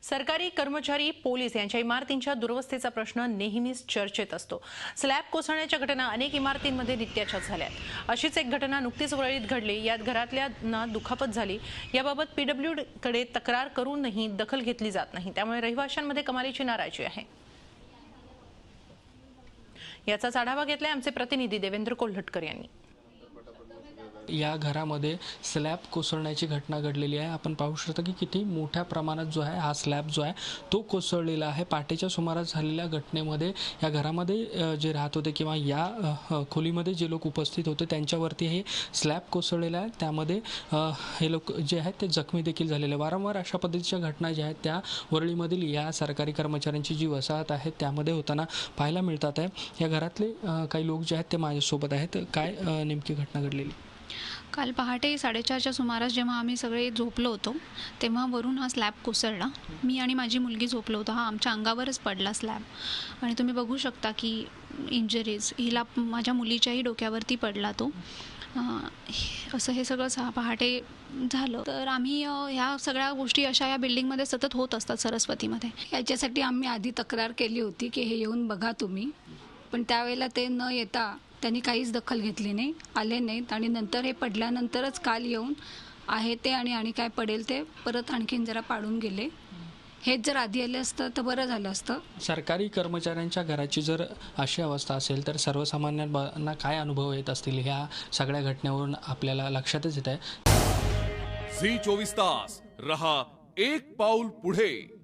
सरकारी कर्मचारी पोलीस यांच्या इमारतींच्या दुरवस्थेचा प्रश्न नेहमीच चर्चेत असतो। स्लॅब कोसळण्याच्या घटना अनेक इमारतींमध्ये नित्याच्या झाल्या। अशीच एक घटना नुकतीच वरळीत घडली। यात घरातल्यांना दुखापत झाली। याबाबत पीडब्ल्यूडीकडे तक्रार करूनही दखल घेतली जात नाही। त्यामुळे रहिवाशांमध्ये कमालीची नाराजी आहे। याचाच आढावा घेतलाय आमचे प्रतिनिधी देवेंद्र कोल्हटकर यांनी। या घरामध्ये स्लॅब कोसळण्याची घटना घडलेली आहे। आपण पाहू शकता की किती मोठ्या प्रमाणात जो आहे हा स्लॅब जो आहे तो कोसळलेला आहे। पहाटेच्या सुमारास झालेल्या घटनेमध्ये या घरामध्ये जे राहत होते किंवा या खोलीमध्ये जे लोक उपस्थित होते त्यांच्यावरती हे स्लॅब कोसळलेला आहे। त्यामध्ये हे लोक जे आहेत ते जखमी देखील झालेले। वारंवार अशा पद्धतीच्या घटना ज्या आहेत त्या वरळीमधील या सरकारी कर्मचाऱ्यांची जी वसाहत आहे त्यामध्ये होताना पाहायला मिळतात आहे। या घरातले काही लोक जे आहेत ते माझ्यासोबत आहेत। काय नेमकी घटना घडलेली? काल पहाटे 4:30च्या सुमारास जेव्हा आम्ही सगळे झोपलो होतो तेव्हा वरून हा स्लॅब कोसळला। मी आणि माझी मुलगी झोपलो होतो। हा आमच्या अंगावरच पडला स्लॅब आणि तुम्ही बघू शकता की इंजरीज हिला माझ्या मुलीच्याही डोक्यावरती पडला तो। असं हे सगळं पहाटे झालं। तर आम्ही ह्या सगळ्या गोष्टी अशा या बिल्डिंगमध्ये सतत होत असतात सरस्वतीमध्ये। याच्यासाठी आम्ही आधी तक्रार केली होती की हे येऊन बघा तुम्ही, पण त्यावेळेला ते न येता त्यांनी काहीच दखल घेतली नाही, आले नाहीत आणि नंतर हे पडल्यानंतरच काल येऊन आहे ते आणि काय पडेल ते परत आणखीन जरा पाडून गेले। हेच जर आधी आले असतं तर बरं झालं असतं। सरकारी कर्मचाऱ्यांच्या घराची जर अशी अवस्था असेल तर सर्वसामान्यांना काय अनुभव येत असतील ह्या सगळ्या घटनेवरून आपल्याला लक्षातच येत आहे। झी 24 तास रहा एक पाऊल पुढे।